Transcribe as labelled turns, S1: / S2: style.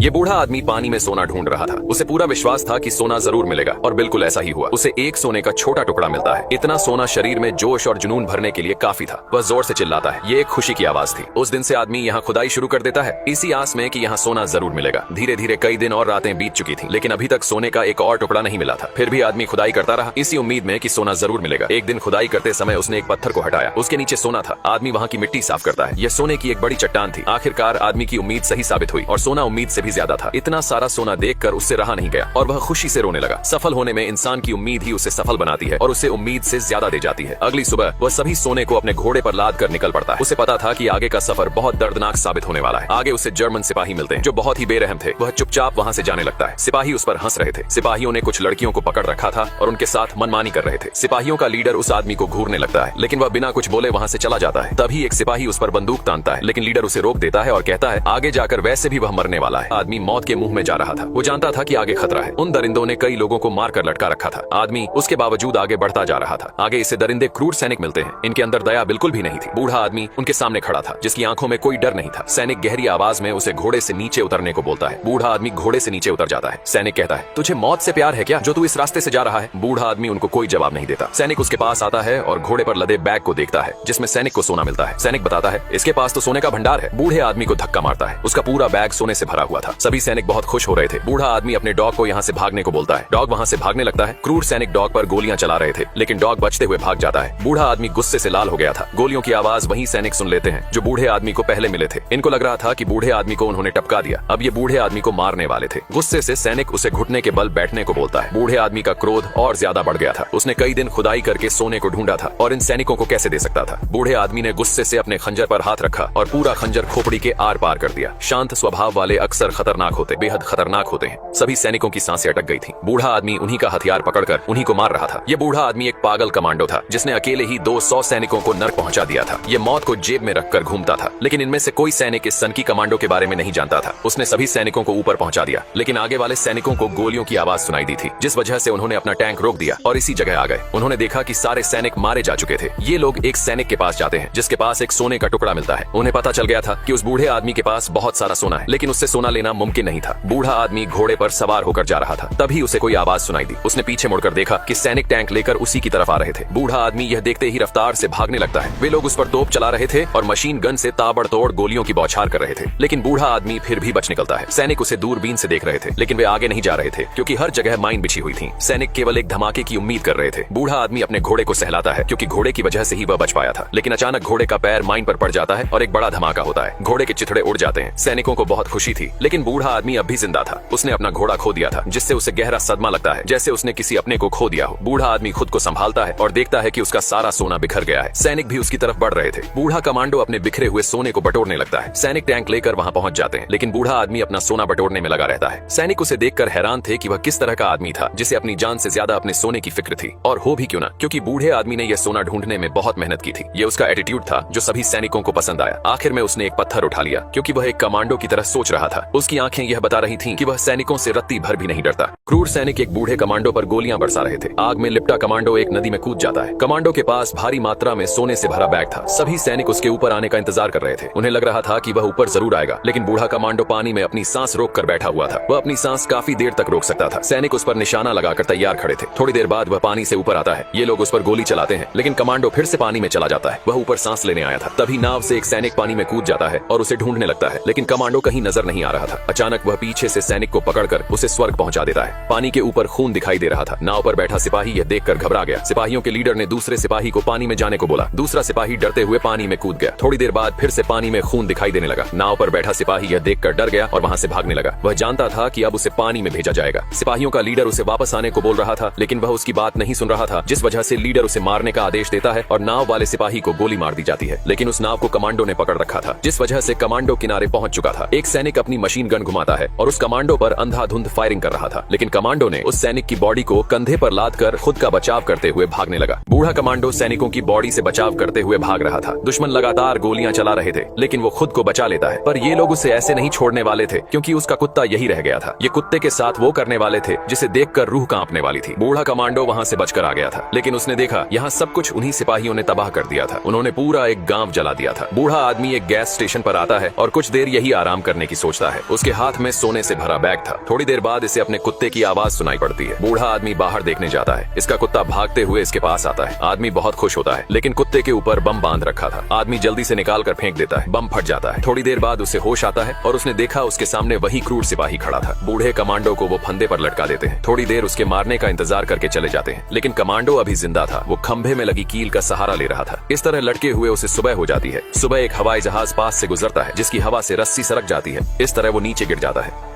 S1: ये बूढ़ा आदमी पानी में सोना ढूंढ रहा था। उसे पूरा विश्वास था कि सोना जरूर मिलेगा और बिल्कुल ऐसा ही हुआ। उसे एक सोने का छोटा टुकड़ा मिलता है। इतना सोना शरीर में जोश और जुनून भरने के लिए काफी था। वह जोर से चिल्लाता है। ये एक खुशी की आवाज थी। उस दिन से आदमी यहाँ खुदाई शुरू कर देता है, इसी आस में कि यहाँ सोना जरूर मिलेगा। धीरे धीरे कई दिन और रातें बीत चुकी थी, लेकिन अभी तक सोने का एक और टुकड़ा नहीं मिला था। फिर भी आदमी खुदाई करता रहा, इसी उम्मीद में कि सोना जरूर मिलेगा। एक दिन खुदाई करते समय उसने एक पत्थर को हटाया। उसके नीचे सोना था। आदमी वहाँ की मिट्टी साफ करता है। यह सोने की एक बड़ी चट्टान थी। आखिरकार आदमी की उम्मीद सही साबित हुई और सोना उम्मीद से भी ज्यादा था। इतना सारा सोना देखकर उससे रहा नहीं गया और वह खुशी से रोने लगा। सफल होने में इंसान की उम्मीद ही उसे सफल बनाती है और उसे उम्मीद से ज्यादा दे जाती है। अगली सुबह वह सभी सोने को अपने घोड़े पर लाद कर निकल पड़ता है। उसे पता था कि आगे का सफर बहुत दर्दनाक साबित होने वाला है। आगे उसे जर्मन सिपाही मिलते हैं जो बहुत ही बेरहम थे। वह चुपचाप वहाँ से जाने लगता है। सिपाही उस पर हंस रहे थे। सिपाहियों ने कुछ लड़कियों को पकड़ रखा था और उनके साथ मनमानी कर रहे थे। सिपाहियों का लीडर उस आदमी को घूरने लगता है, लेकिन वह बिना कुछ बोले वहाँ से चला जाता है। तभी एक सिपाही उस पर बंदूक तानता है, लेकिन लीडर उसे रोक देता है और कहता है आगे जाकर वैसे भी वह मरने वाला है। आदमी मौत के मुंह में जा रहा था। वो जानता था कि आगे खतरा है। उन दरिंदों ने कई लोगों को मारकर लटका रखा था। आदमी उसके बावजूद आगे बढ़ता जा रहा था। आगे इसे दरिंदे क्रूर सैनिक मिलते हैं। इनके अंदर दया बिल्कुल भी नहीं थी। बूढ़ा आदमी उनके सामने खड़ा था, जिसकी आंखों में कोई डर नहीं था। सैनिक गहरी आवाज में उसे घोड़े से नीचे उतरने को बोलता है। बूढ़ा आदमी घोड़े से नीचे उतर जाता है। सैनिक कहता है तुझे मौत से प्यार है क्या, जो तू इस रास्ते से जा रहा है? बूढ़ा आदमी उनको कोई जवाब नहीं देता। सैनिक उसके पास आता है और घोड़े पर लदे बैग को देखता है, जिसमें सैनिक को सोना मिलता है। सैनिक बताता है इसके पास तो सोने का भंडार है। बूढ़े आदमी को धक्का मारता है। उसका पूरा बैग सोने से भरा हुआ था। सभी सैनिक बहुत खुश हो रहे थे। बूढ़ा आदमी अपने डॉग को यहाँ से भागने को बोलता है। डॉग वहाँ से भागने लगता है। क्रूर सैनिक डॉग पर गोलियां चला रहे थे, लेकिन डॉग बचते हुए भाग जाता है। बूढ़ा आदमी गुस्से से लाल हो गया था। गोलियों की आवाज वही सैनिक सुन लेते हैं जो बूढ़े आदमी को पहले मिले थे। इनको लग रहा था कि बूढ़े आदमी को उन्होंने टपका दिया। अब ये बूढ़े आदमी को मारने वाले थे। गुस्से से सैनिक उसे घुटने के बल बैठने को बोलता है। बूढ़े आदमी का क्रोध और ज्यादा बढ़ गया था। उसने कई दिन खुदाई करके सोने को ढूंढा था और इन सैनिकों को कैसे दे सकता था। बूढ़े आदमी ने गुस्से से अपने खंजर पर हाथ रखा और पूरा खंजर खोपड़ी के आर पार कर दिया। शांत स्वभाव वाले अक्सर खतरनाक होते, बेहद खतरनाक होते हैं। सभी सैनिकों की सांसें अटक गई थी। बूढ़ा आदमी उन्हीं का हथियार पकड़कर उन्हीं को मार रहा था। ये बूढ़ा आदमी एक पागल कमांडो था, जिसने अकेले ही 200 सैनिकों को नर्क पहुंचा दिया था। ये मौत को जेब में रखकर घूमता था, लेकिन इनमें से कोई सैनिक इस सनकी कमांडो के बारे में नहीं जानता था। उसने सभी सैनिकों को ऊपर पहुंचा दिया, लेकिन आगे वाले सैनिकों को गोलियों की आवाज सुनाई दी थी, जिस वजह से उन्होंने अपना टैंक रोक दिया और इसी जगह आ गए। उन्होंने देखा कि सारे सैनिक मारे जा चुके थे। ये लोग एक सैनिक के पास जाते हैं, जिसके पास एक सोने का टुकड़ा मिलता है। उन्हें पता चल गया था कि उस बूढ़े आदमी के पास बहुत सारा सोना है, लेकिन उससे सोना लेना मुमकिन नहीं था। बूढ़ा आदमी घोड़े पर सवार होकर जा रहा था। तभी उसे कोई आवाज सुनाई दी। उसने पीछे मुड़कर देखा कि सैनिक टैंक लेकर उसी की तरफ आ रहे थे। बूढ़ा आदमी यह देखते ही रफ्तार से भागने लगता है। वे लोग उस पर तोप चला रहे थे और मशीन गन से ताबड़तोड़ गोलियों की बौछार कर रहे थे, लेकिन बूढ़ा आदमी फिर भी बच निकलता है। सैनिक उसे दूरबीन से देख रहे थे, लेकिन वे आगे नहीं जा रहे थे, क्योंकि हर जगह माइन बिछी हुई थी। सैनिक केवल एक धमाके की उम्मीद कर रहे थे। बूढ़ा आदमी अपने घोड़े को सहलाता है, क्योंकि घोड़े की वजह से ही वह बच पाया था। लेकिन अचानक घोड़े का पैर माइन पर पड़ जाता है और एक बड़ा धमाका होता है। घोड़े के चिथड़े उड़ जाते हैं। सैनिकों को बहुत खुशी थी, लेकिन बूढ़ा आदमी अब भी जिंदा था। उसने अपना घोड़ा खो दिया था, जिससे उसे गहरा सदमा लगता है, जैसे उसने किसी अपने को खो दिया हो। बूढ़ा आदमी खुद को संभालता है और देखता है कि उसका सारा सोना बिखर गया है। सैनिक भी उसकी तरफ बढ़ रहे थे। बूढ़ा कमांडो अपने बिखरे हुए सोने को बटोरने लगता है। सैनिक टैंक लेकर वहां पहुंच जाते हैं, लेकिन बूढ़ा आदमी अपना सोना बटोरने में लगा रहता है। सैनिक उसे देखकर हैरान थे कि वह किस तरह का आदमी था, जिसे अपनी जान से ज्यादा अपने सोने की फिक्र थी। और हो भी क्यों ना, क्योंकि बूढ़े आदमी ने यह सोना ढूंढने में बहुत मेहनत की थी। ये उसका एटीट्यूड था जो सभी सैनिकों को पसंद आया। आखिर में उसने एक पत्थर उठा लिया, क्योंकि वह एक कमांडो की तरह सोच रहा था। उसकी आंखें यह बता रही थीं कि वह सैनिकों से रत्ती भर भी नहीं डरता। क्रूर सैनिक एक बूढ़े कमांडो पर गोलियां बरसा रहे थे। आग में लिपटा कमांडो एक नदी में कूद जाता है। कमांडो के पास भारी मात्रा में सोने से भरा बैग था। सभी सैनिक उसके ऊपर आने का इंतजार कर रहे थे। उन्हें लग रहा था कि वह ऊपर जरूर आएगा, लेकिन बूढ़ा कमांडो पानी में अपनी सांस रोक कर बैठा हुआ था। वह अपनी सांस काफी देर तक रोक सकता था। सैनिक उस पर निशाना लगाकर तैयार खड़े थे। थोड़ी देर बाद वह पानी से ऊपर आता है। ये लोग उस पर गोली चलाते हैं, लेकिन कमांडो फिर से पानी में चला जाता है। वह ऊपर सांस लेने आया था। तभी नाव से एक सैनिक पानी में कूद जाता है और उसे ढूंढने लगता है, लेकिन कमांडो कहीं नजर नहीं आ रहा था। अचानक वह पीछे से सैनिक को पकड़कर उसे स्वर्ग पहुंचा देता है। पानी के ऊपर खून दिखाई दे रहा था। नाव पर बैठा सिपाही यह देखकर घबरा गया। सिपाहियों के लीडर ने दूसरे सिपाही को पानी में जाने को बोला। दूसरा सिपाही डरते हुए पानी में कूद गया। थोड़ी देर बाद फिर से पानी में खून दिखाई देने लगा। नाव पर बैठा सिपाही यह देखकर डर गया और वहां से भागने लगा। वह जानता था कि अब उसे पानी में भेजा जाएगा। सिपाहियों का लीडर उसे वापस आने को बोल रहा था, लेकिन वह उसकी बात नहीं सुन रहा था, जिस वजह से लीडर उसे मारने का आदेश देता है और नाव वाले सिपाही को गोली मार दी जाती है। लेकिन उस नाव को कमांडो ने पकड़ रखा था, जिस वजह से कमांडो किनारे पहुंच चुका था। एक सैनिक अपनी मशीन गन घुमाता है और उस कमांडो पर अंधाधुंध फायरिंग कर रहा था, लेकिन कमांडो ने उस सैनिक की बॉडी को कंधे पर लादकर खुद का बचाव करते हुए भागने लगा। बूढ़ा कमांडो सैनिकों की बॉडी से बचाव करते हुए भाग रहा था। दुश्मन लगातार गोलियां चला रहे थे, लेकिन वो खुद को बचा लेता है। पर ये लोग उसे ऐसे नहीं छोड़ने वाले थे, क्योंकि उसका कुत्ता यही रह गया था। ये कुत्ते के साथ वो करने वाले थे जिसे देखकर रूह कांपने वाली थी। बूढ़ा कमांडो वहां से बचकर आ गया था, लेकिन उसने देखा यहाँ सब कुछ उन्हीं सिपाहियों ने तबाह कर दिया था। उन्होंने पूरा एक गांव जला दिया था। बूढ़ा आदमी एक गैस स्टेशन पर आता है और कुछ देर यही आराम करने की सोचता है। उसके हाथ में सोने से भरा बैग था। थोड़ी देर बाद इसे अपने कुत्ते की आवाज सुनाई पड़ती है। बूढ़ा आदमी बाहर देखने जाता है। इसका कुत्ता भागते हुए इसके पास आता है। आदमी बहुत खुश होता है, लेकिन कुत्ते के ऊपर बम बांध रखा था। आदमी जल्दी से निकाल कर फेंक देता है। बम फट जाता है। थोड़ी देर बाद उसे होश आता है और उसने देखा उसके सामने वही क्रूर सिपाही खड़ा था। बूढ़े कमांडो को वो फंदे पर लटका देते हैं। थोड़ी देर उसके मारने का इंतजार करके चले जाते हैं, लेकिन कमांडो अभी जिंदा था। वो खंभे में लगी कील का सहारा ले रहा था। इस तरह लटके हुए उसे सुबह हो जाती है। सुबह एक हवाई जहाज पास से गुजरता है, जिसकी हवा से रस्सी सरक जाती है। इस तरह वो नीचे गिर जाता है।